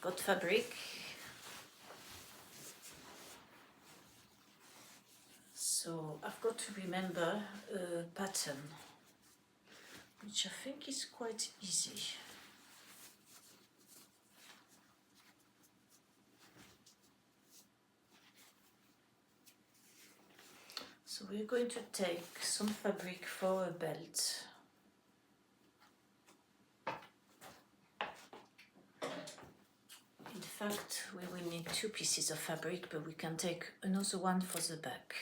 got fabric. So I've got to remember a pattern, which I think is quite easy. So we're going to take some fabric for a belt. In fact, we will need 2 pieces of fabric, but we can take another one for the back.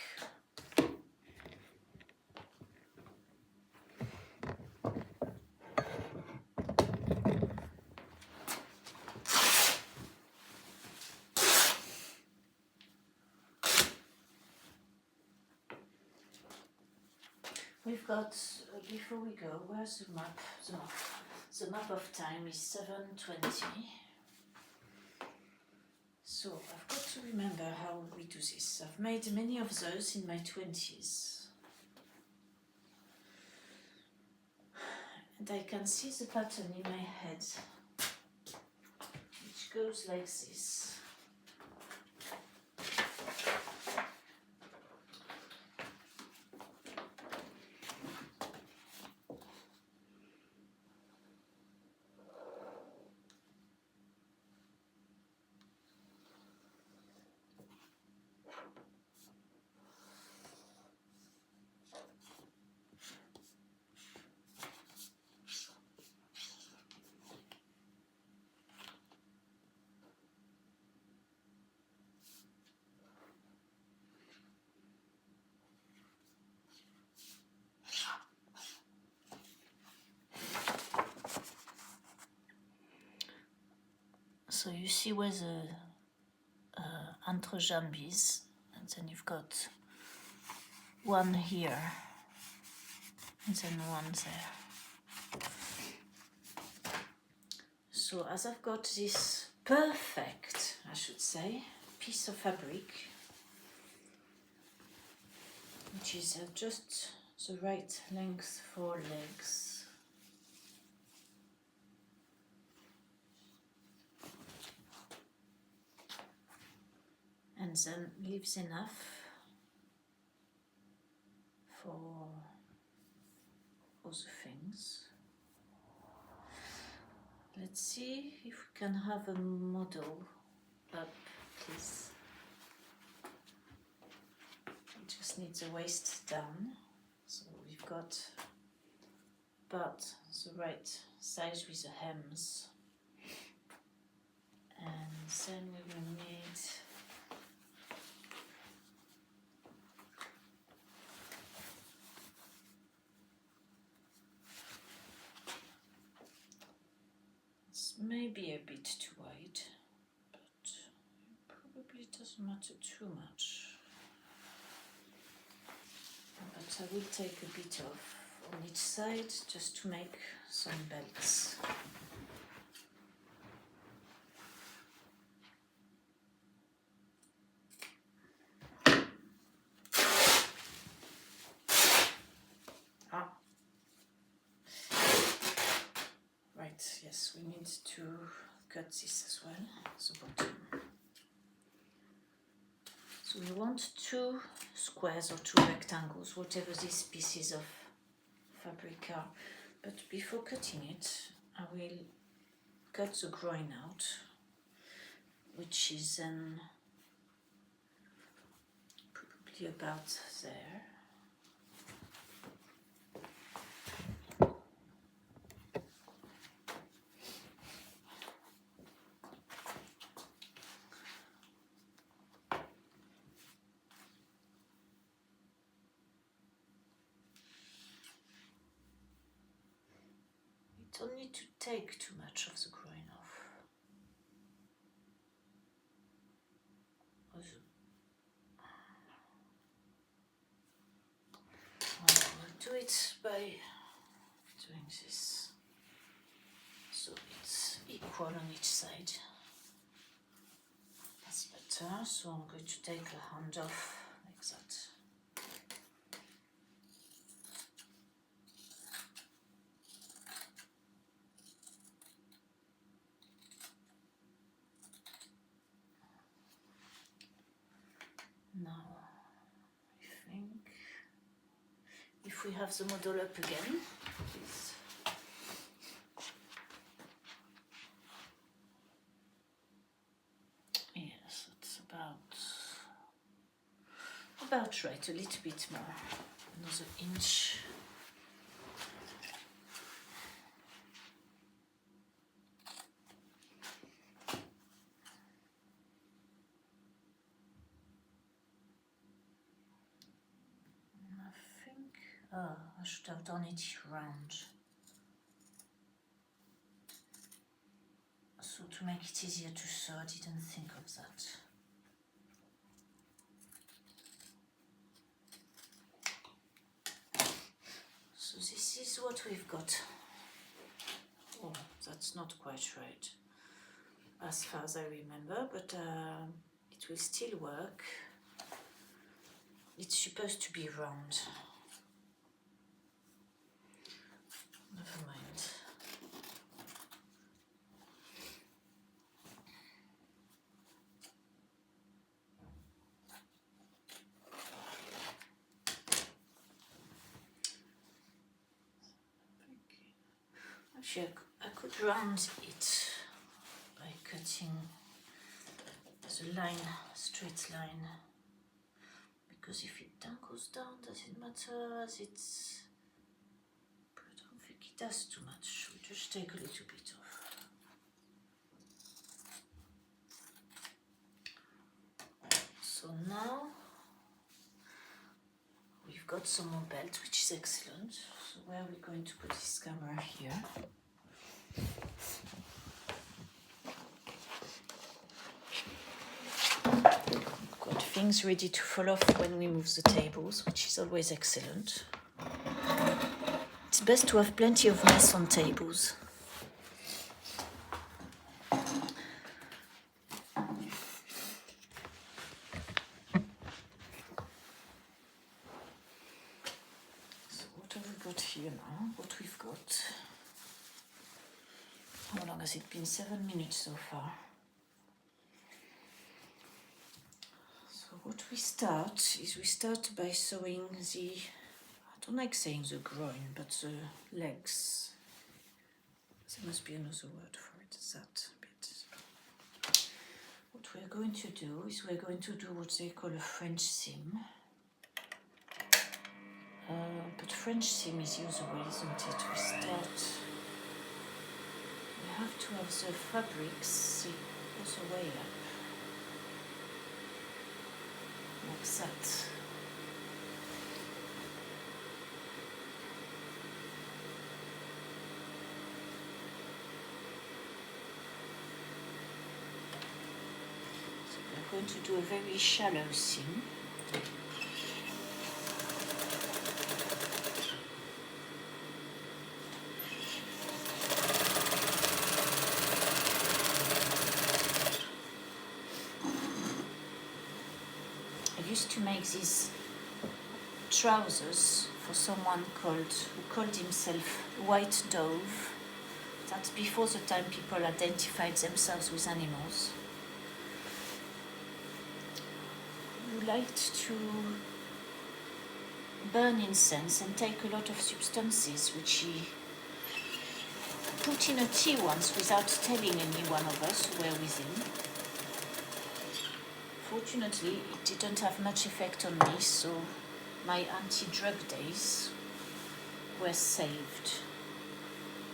We've got, before we go, where's the map? The map of time is 7:20. So I've got to remember how we do this. I've made many of those in my 20s. And I can see the pattern in my head, which goes like this. So you see where the entrejambe is, and then you've got one here, and then one there. So as I've got this perfect, I should say, piece of fabric, which is just the right length for legs. And then leaves enough for other things. Let's see if we can have a model up, please. We just need the waist down. So we've got about the right size with the hems. And then we will need maybe a bit too wide, but it probably doesn't matter too much. But I will take a bit off on each side just to make some belts. Right, yes, we need to cut this as well, the bottom. So we want 2 squares or 2 rectangles, whatever these pieces of fabric are. But before cutting it, I will cut the groin out, which is probably about there. Don't need to take too much of the groin off. We'll do it by doing this, so it's equal on each side. That's better. So I'm going to take a hand off like that. Now, I think if we have the model up again, please. Yes, it's about right, a little bit more, another inch. I should have done it round. So to make it easier to sew, I didn't think of that. So this is what we've got. Oh, that's not quite right, as far as I remember, but it will still work. It's supposed to be round. Never mind. Actually, I could round it by cutting the line, straight line. Because if it goes down, does it matter as it's... But I don't think it does too much. We'll just take a little bit off. So now we've got some more belt, which is excellent. So where are we going to put this camera? Here. Got things ready to fall off when we move the tables, which is always excellent. It's best to have plenty of mess on tables. So what have we got here now? What we've got. How long has it been? 7 minutes so far. So what we start is by sewing the, I don't like saying the groin, but the legs. There must be another word for it, that bit. What we're going to do is we're going to do what they call a French seam. But French seam is usual, isn't it? We start, we have to have the fabrics all the way up. Like that. So we're going to do a very shallow seam. I used to make these trousers for someone who called himself White Dove. That's before the time people identified themselves with animals. Who liked to burn incense and take a lot of substances which he put in a tea once without telling any one of us who were with him. Fortunately, it didn't have much effect on me, so my anti-drug days were saved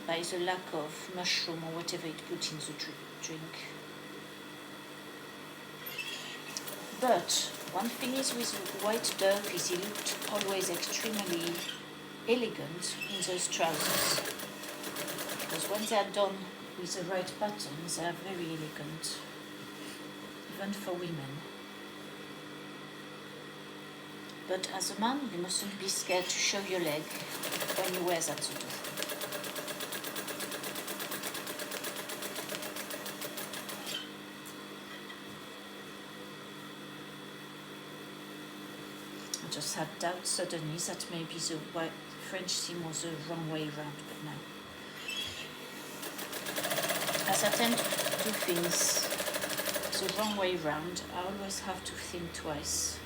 by the lack of mushroom or whatever it put in the drink. But one thing is with White Dove is he looked always extremely elegant in those trousers. Because when they are done with the right patterns, they are very elegant, even for women. But as a man, you mustn't be scared to show your leg when you wear that sort of thing. I just had doubts suddenly that maybe the French seam was the wrong way round, but no. As I tend to do things the wrong way round, I always have to think twice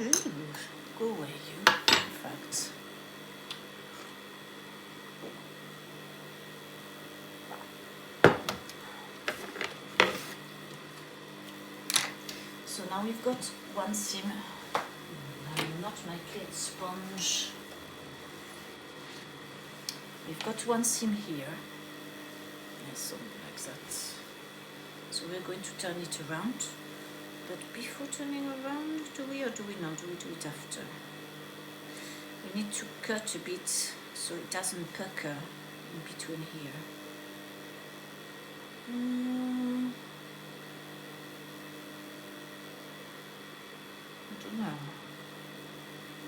Ooh, go away, you. In fact. So now we've got one seam. Not my clean sponge. We've got one seam here. Yes, something like that. So we're going to turn it around. But before turning around, do we or do we not? Do we do it after? We need to cut a bit so it doesn't pucker in between here. I don't know.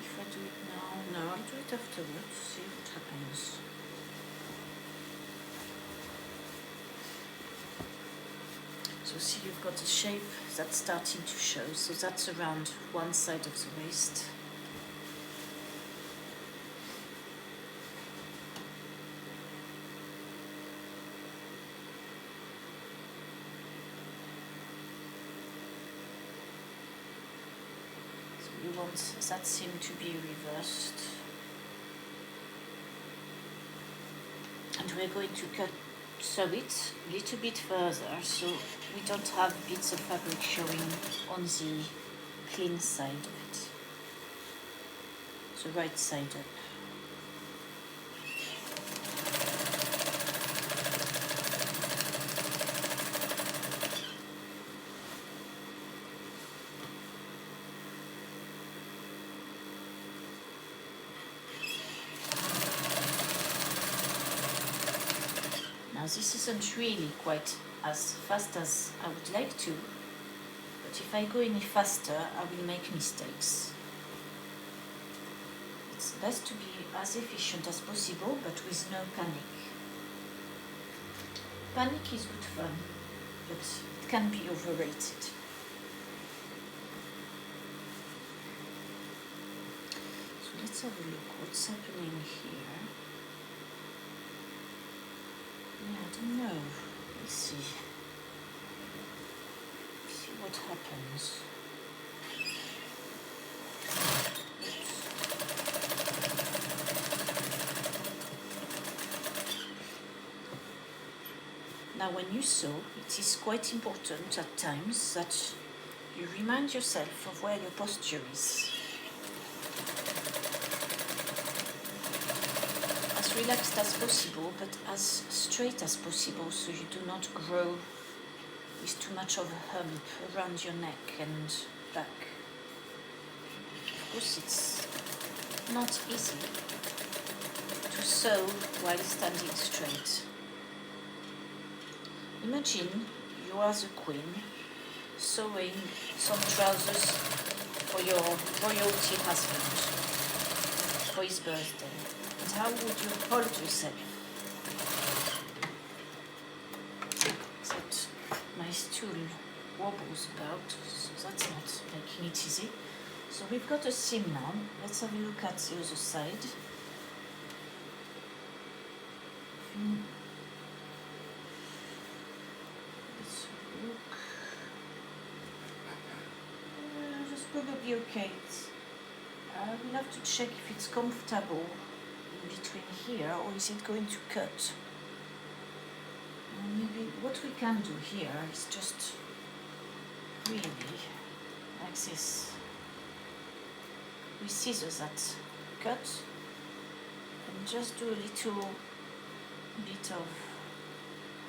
If I do it now, no, I'll do it afterwards, see what happens. So see, you've got a shape that's starting to show, so that's around one side of the waist. So you want that seam to be reversed. And we're going to cut sew it a little bit further so we don't have bits of fabric showing on the clean side of it, the right side up. Now this isn't really quite as fast as I would like to, but if I go any faster I will make mistakes. It's best to be as efficient as possible but with no panic. Panic is good fun, but it can be overrated. So let's have a look what's happening here. Yeah, I don't know. Let's see. See what happens. Now when you sew, it is quite important at times that you remind yourself of where your posture is. As relaxed as possible, but as straight as possible so you do not grow with too much of a hump around your neck and back. Of course, it's not easy to sew while standing straight. Imagine you are the queen sewing some trousers for your royalty husband for his birthday. And how would you hold yourself? That my stool wobbles about, so that's not making it easy. So we've got a seam now. Let's have a look at the other side. Let's look. That's probably okay. We'll have to check if it's comfortable between here, or is it going to cut? Maybe what we can do here is just really like this. We scissors that cut and just do a little bit of,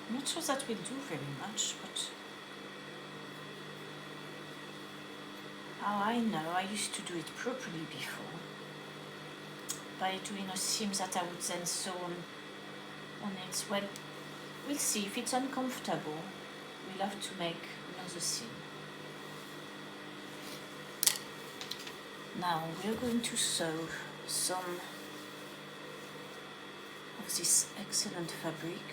I'm not sure that will do very much, but I know I used to do it properly before, by doing a seam that I would then sew on it. Well, we'll see. If it's uncomfortable, we'll have to make another seam. Now we're going to sew some of this excellent fabric.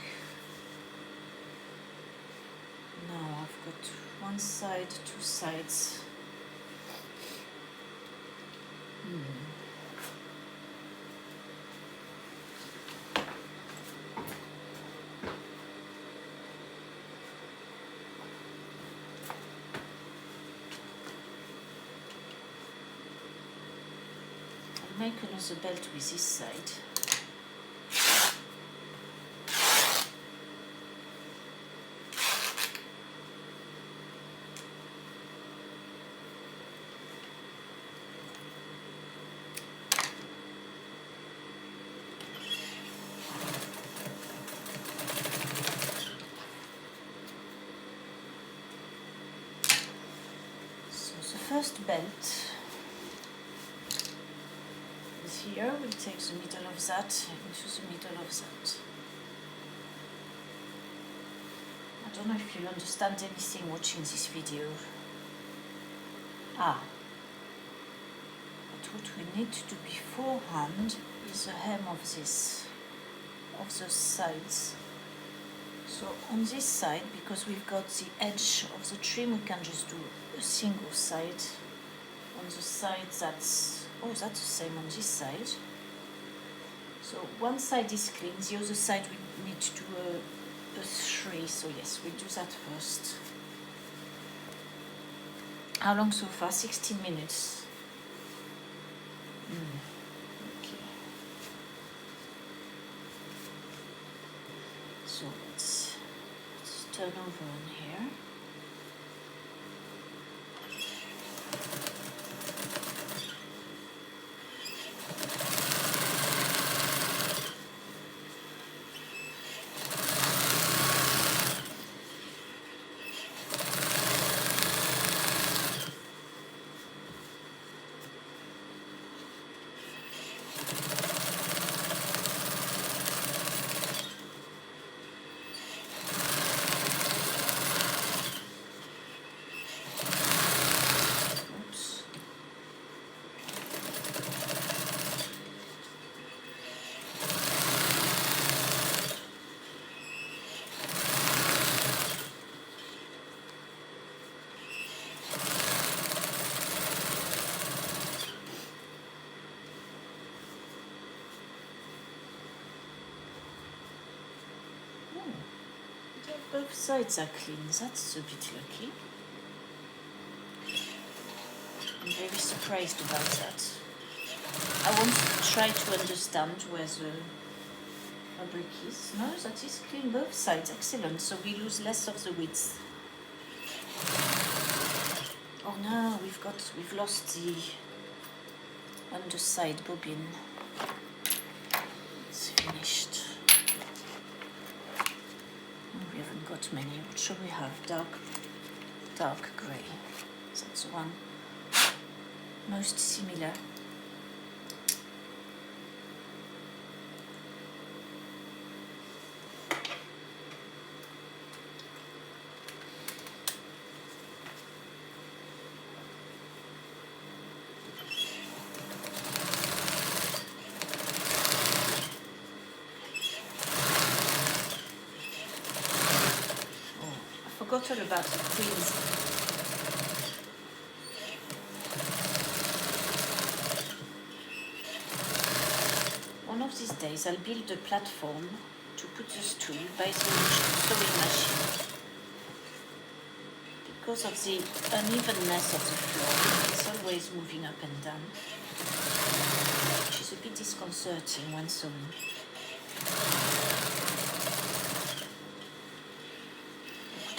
Now I've got one side, two sides. make another belt with this side. First belt is here. We'll take the middle of that into the middle of that. I don't know if you'll understand anything watching this video. But what we need to do beforehand is the hem of this, of the sides. So on this side, because we've got the edge of the trim, we can just do a single side. On the side that's the same on this side. So one side is clean, the other side we need to do a 3. So yes, we'll do that first. How long so far? 16 minutes. Okay. So let's turn over on here. Both sides are clean, that's a bit lucky. I'm very surprised about that. I want to try to understand where the fabric is. No, that is clean, both sides, excellent. So we lose less of the width. Oh no, we've lost the underside bobbin. It's finished. We haven't got many. What shall we have? Dark grey. That's the one most similar. Forgot all about the queens. One of these days I'll build a platform to put the stool by the sewing machine. Because of the unevenness of the floor, it's always moving up and down, which is a bit disconcerting when sewing.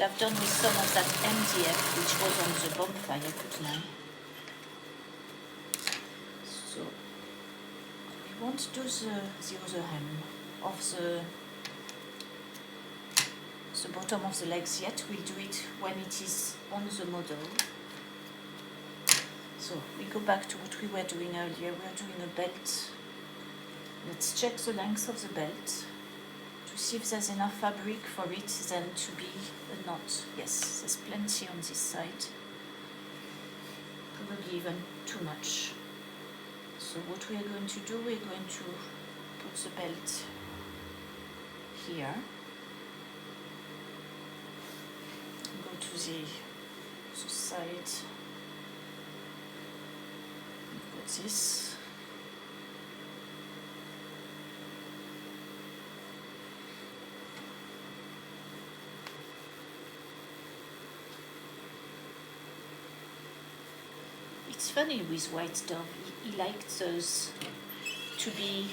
I've done with some of that MDF which was on the bonfire, couldn't I? So we won't do the other hem of the bottom of the legs yet. We'll do it when it is on the model. So we go back to what we were doing earlier. We are doing a belt. Let's check the length of the belt to see if there's enough fabric for it then to be a knot. Yes, there's plenty on this side. Probably even too much. So what we are going to do, we're going to put the belt here. Go to the side. We've got this. It's It's funny with white dove, he liked those to be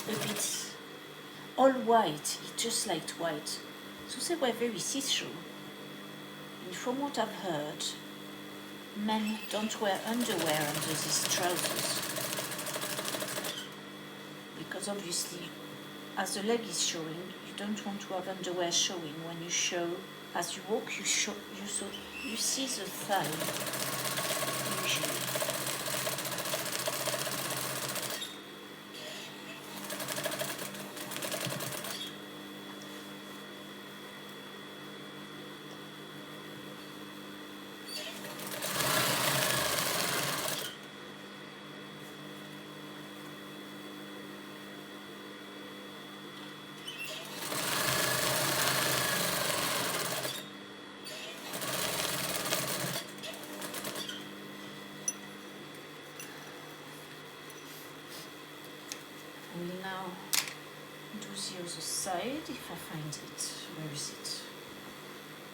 a bit all white, he just liked white. So they were very see-through. And from what I've heard, men don't wear underwear under these trousers. Because obviously, as the leg is showing, you don't want to have underwear showing. When you show, as you walk, you see the thigh, usually. We'll now do the other side if I find it. Where is it?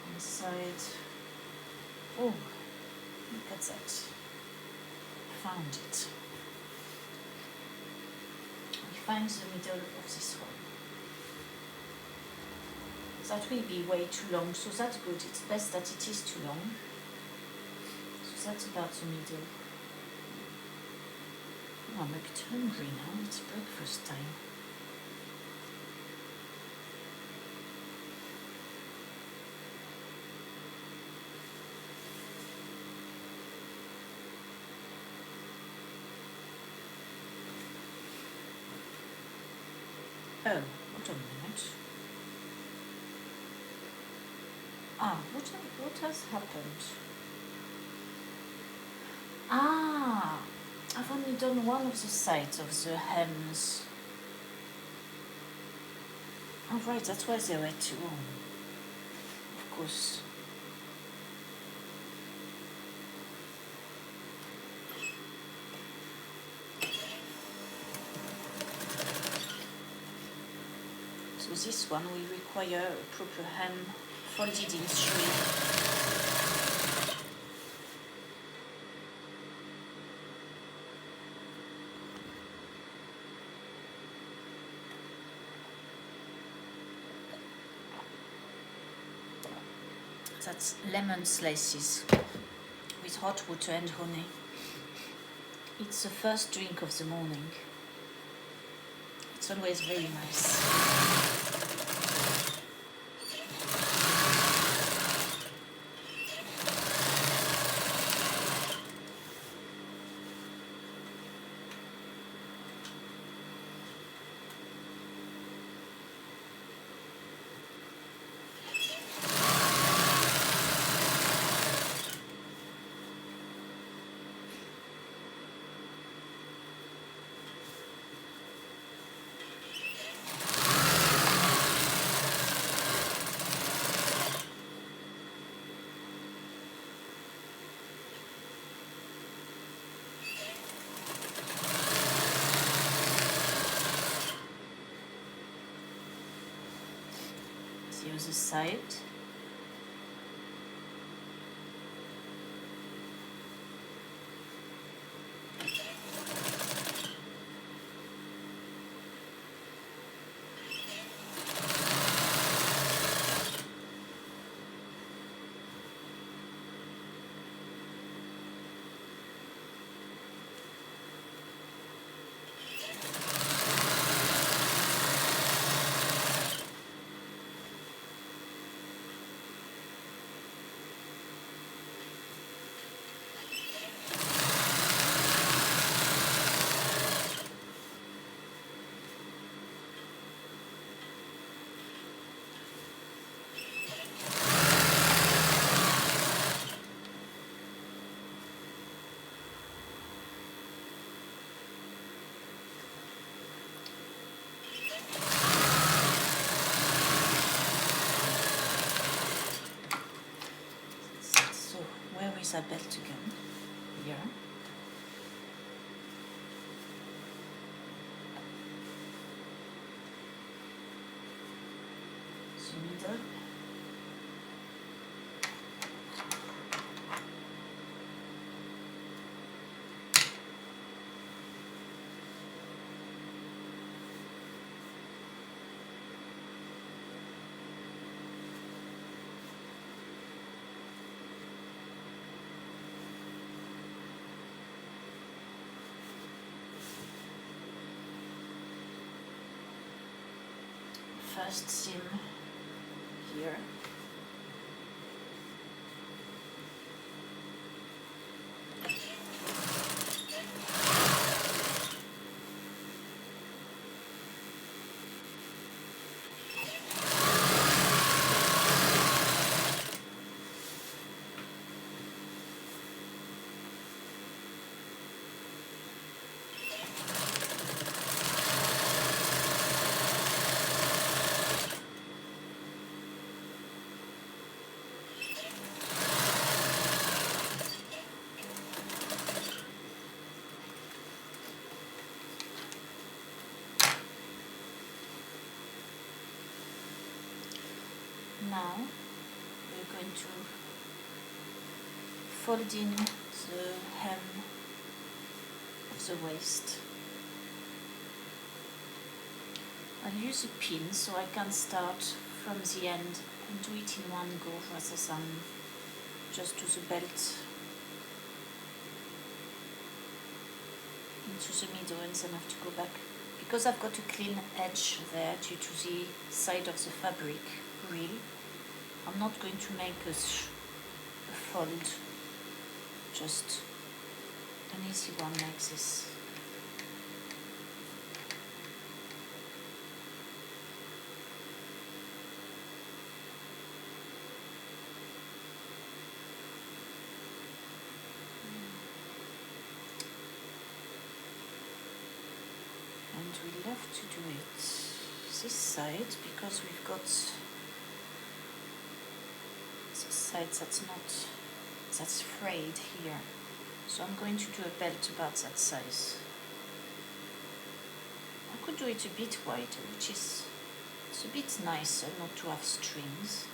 One side. Oh, look at that. Found it. We find the middle of this one. That will be way too long, so that's good. It's best that it is too long. So that's about the middle. Oh, I'm a bit hungry now. It's breakfast time. Oh, wait a minute. What has happened? I've only done one of the sides of the hems. Oh right, that's why they were too long. Of course. So this one will require a proper hem folded in three. That's lemon slices with hot water and honey. It's the first drink of the morning. It's always very nice. The other side. Is our belt again? Here. The middle. last seam here. Now we're going to fold in the hem of the waist. I'll use a pin so I can start from the end and do it in one go rather than just do the belt into the middle and then have to go back. Because I've got a clean edge there due to the side of the fabric reel, I'm not going to make a fold, just an easy one like this. And we love to do it this side because we've got this side that's frayed here. So I'm going to do a belt about that size. I could do it a bit wider, which is it's a bit nicer not to have strings.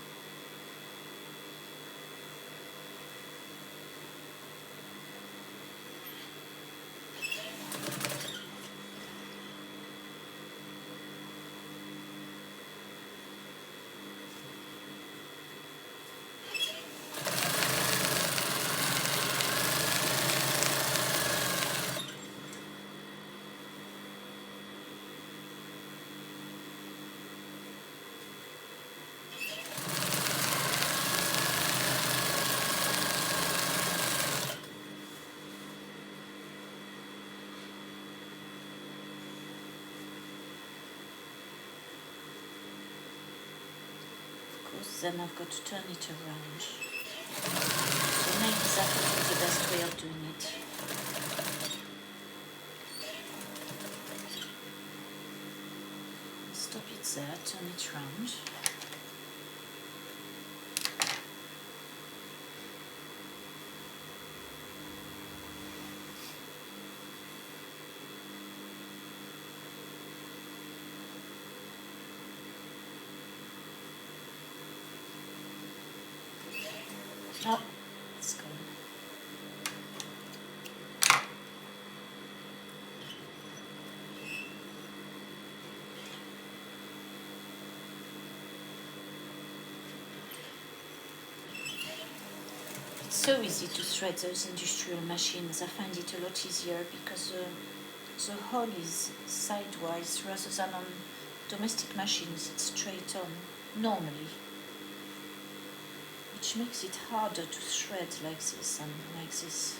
Then I've got to turn it around. So maybe that would be the best way of doing it. Stop it there, turn it round. Oh, it's gone. It's so easy to thread those industrial machines. I find it a lot easier because the hole is sidewise rather than on domestic machines. It's straight on normally, which makes it harder to thread like this and like this.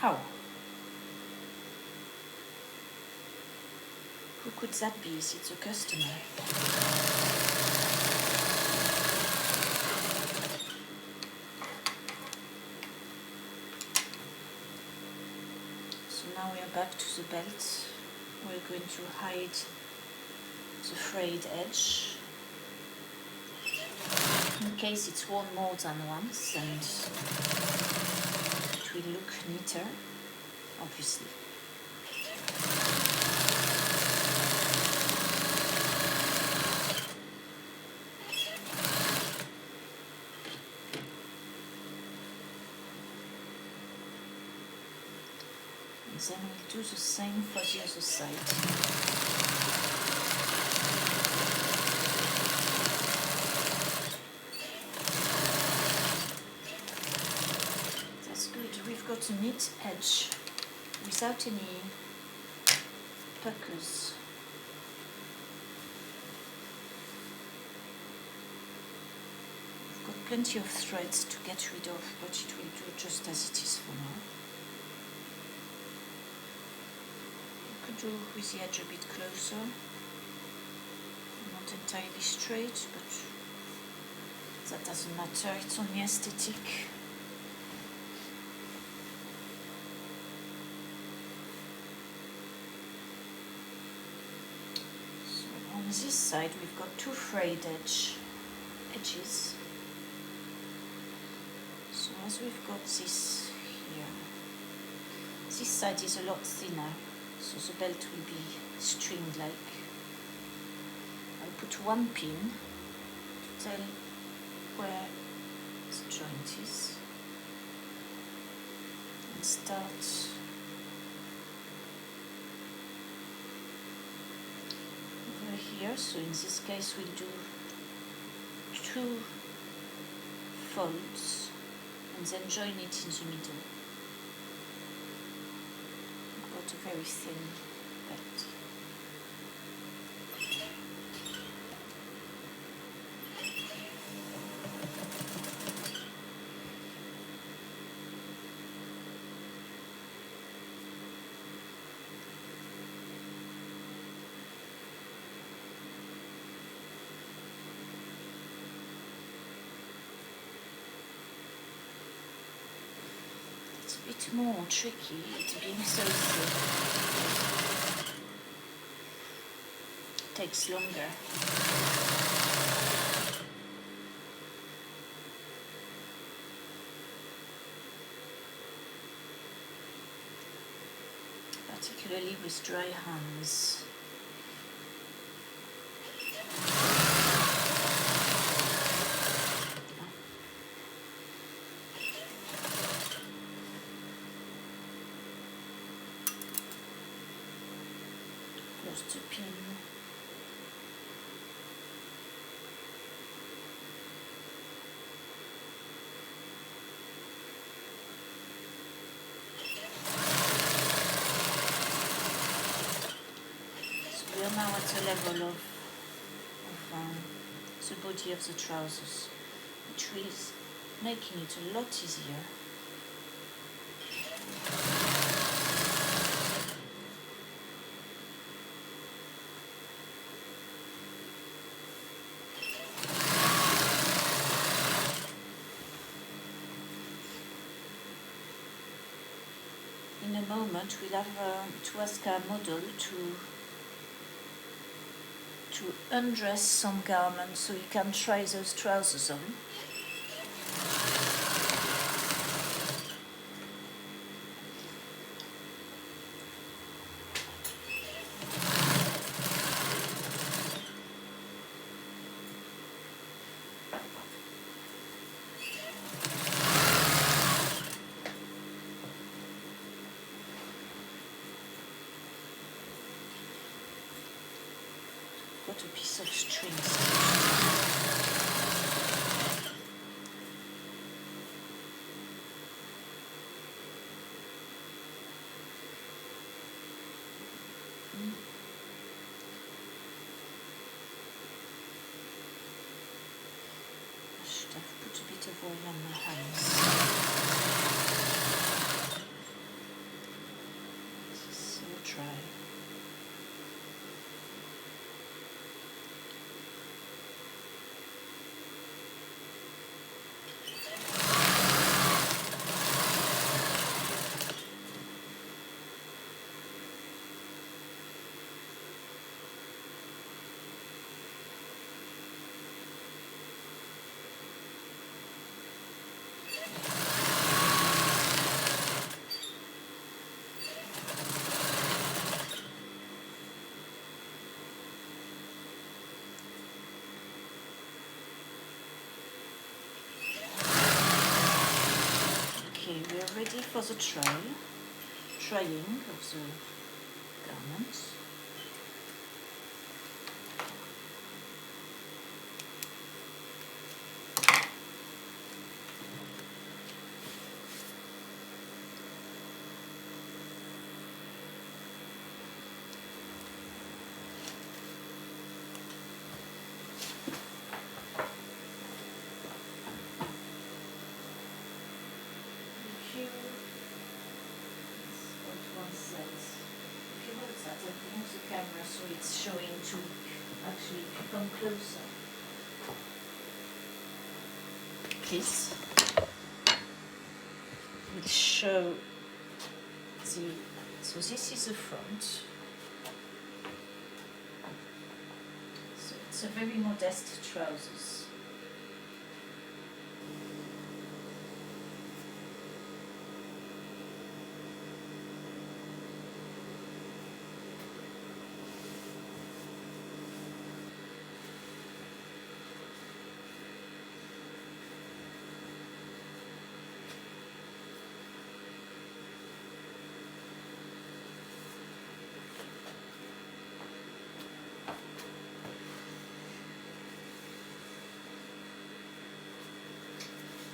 How? Who could that be? Is it a customer? So now we are back to the belt. We're going to hide the frayed edge in case it's worn more than once, and it will look neater, obviously. then we'll do the same for the other side. That's good. We've got a neat edge without any puckers. We've got plenty of threads to get rid of, but it will do just as it is for now. You could do with the edge a bit closer. Not entirely straight, but that doesn't matter, it's only aesthetic. So on this side we've got two frayed edges. So as we've got this here, this side is a lot thinner, so the belt will be stringed like. I'll put one pin to tell where the joint is and start over here. So in this case we'll do 2 folds and then join it in the middle. I've got a very thin belt. It's a bit more tricky, it being so thin. It takes longer. Particularly with dry hands. Close the pin. We are now at the level of the body of the trousers, which is making it a lot easier. In a moment we'll have to ask our model to undress some garments so he can try those trousers on. Got a piece of string. I should have put a bit of oil on my hands. This is so dry. Okay, we are ready for the trial. drying of the garment. Camera so it's showing to actually come closer. This will show the, so this is the front. So it's a very modest trousers.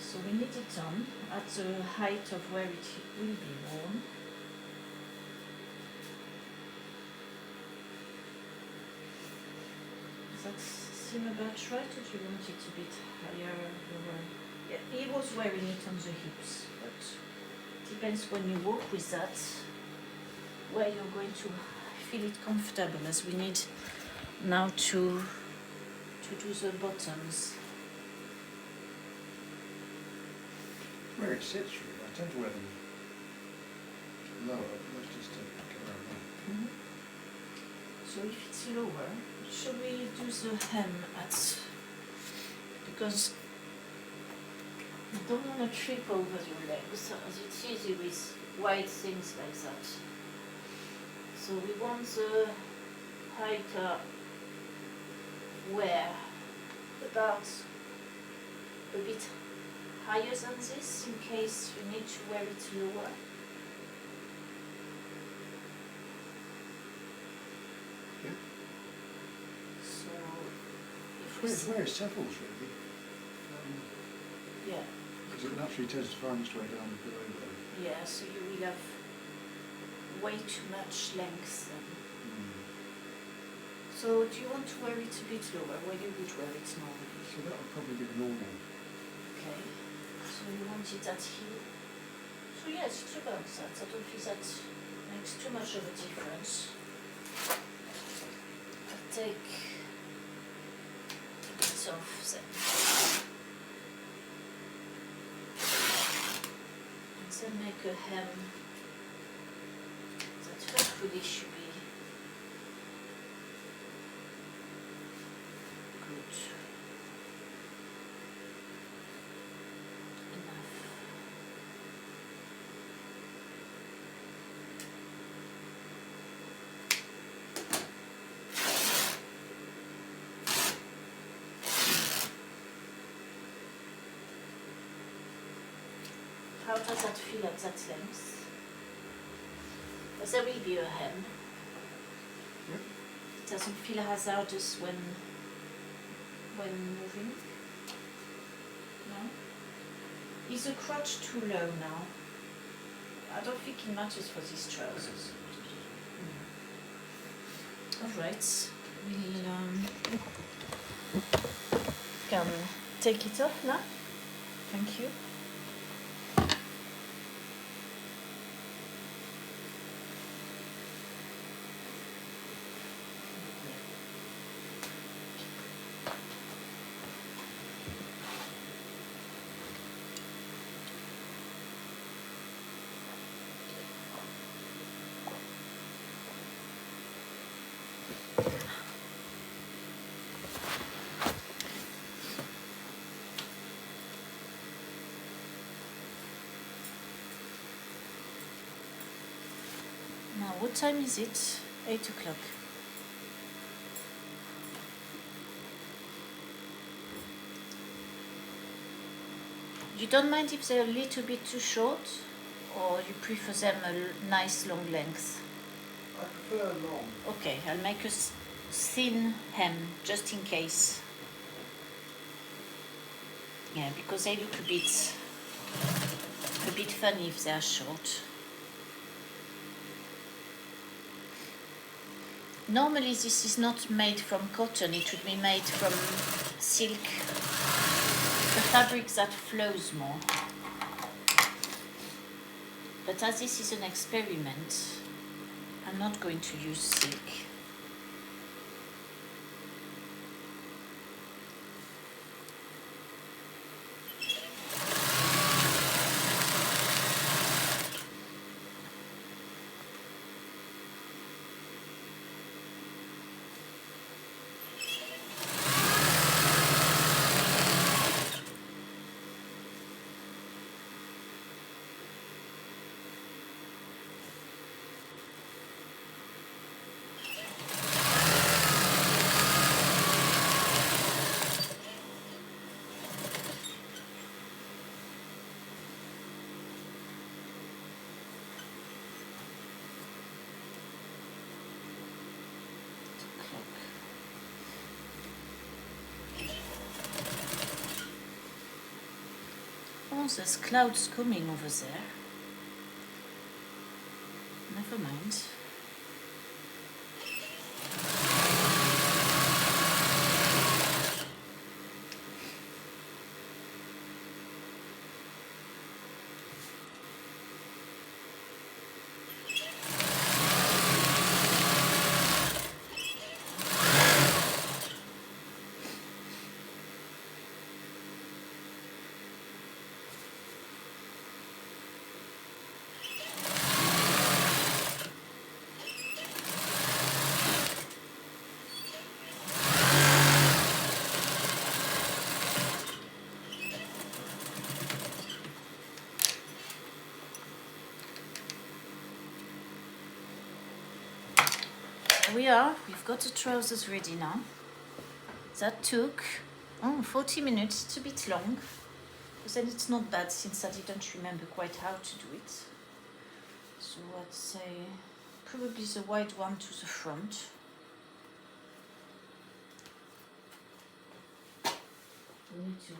So we knit it on at the height of where it will be worn. Does that seem about right, or do you want it a bit higher, lower? Yeah, he was wearing it on the hips, but it depends when you walk with that, where you're going to feel it comfortable, as we need now to do the bottoms. Where it sits, really. I tend to wear them lower, but let's just get around that. So if it's lower, should we do the hem at, because you don't want to trip over your legs, as it's easy with wide things like that. So we want the height wear about a bit higher than this, in case you need to wear it lower. Yeah. So if we It's where it settles, really. yeah, Because it naturally tends to find its way down below there. yeah, so you will have way too much length then. So do you want to wear it a bit lower, where you would wear it normally? So that would probably be the normal. Okay, so you want it at heel. So yes, it's about that. I don't think that makes too much of a difference. I'll take a bit off then. And then make a hem that hopefully should be good. Enough. How does that feel at that length? But there will be a hem. Yep. It doesn't feel hazardous when moving. No? Is the crotch too low now? I don't think it matters for these trousers. Alright, we'll can take it off now. Thank you. Now, what time is it? 8 o'clock. You don't mind if they're a little bit too short, or you prefer them a nice long length? I prefer long. Okay, I'll make a thin hem just in case. Yeah, because they look a bit funny if they are short. Normally this is not made from cotton, it would be made from silk, a fabric that flows more. But as this is an experiment, I'm not going to use silk. Oh, there's clouds coming over there. Never mind. Here we are, we've got the trousers ready now. That took 40 minutes, it's a bit long, but then it's not bad since I didn't remember quite how to do it. So I'd say probably the wide one to the front. We need to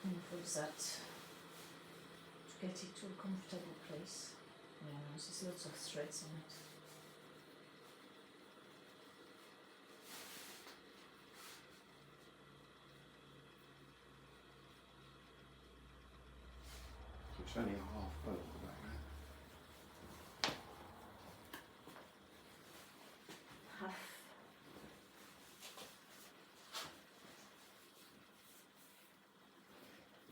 involve that to get it to a comfortable place. Yeah, there's lots of threads on it. It's only a half boat back there. Half.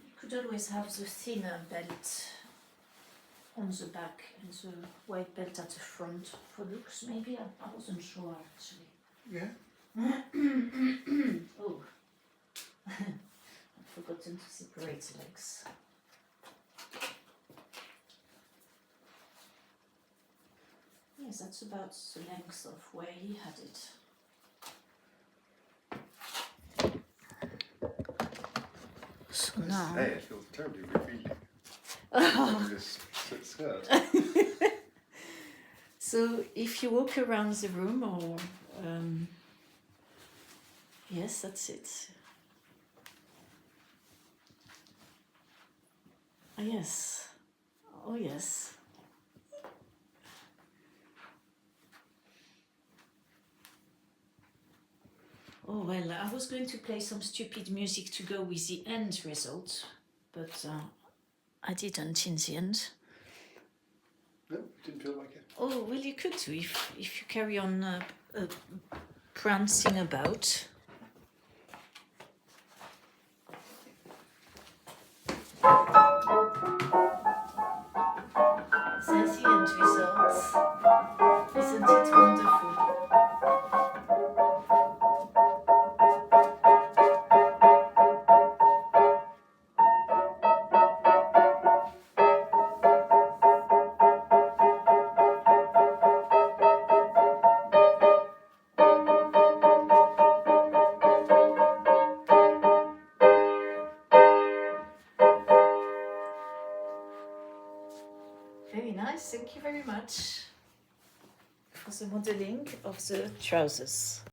You could always have the thinner belt on the back and the white belt at the front for looks, maybe. I wasn't sure actually. Yeah. Oh, I've forgotten to separate the legs. Yes, that's about the length of where he had it. So now. Hey, it feels terribly revealing. This skirt. So if you walk around the room, or yes, that's it. Yes. Oh yes. Oh well, I was going to play some stupid music to go with the end result, but I didn't in the end. No, didn't feel like it. Oh well, you could do if you carry on prancing about. There's the end results. Isn't it wonderful? nice, thank you very much for the modeling of the trousers.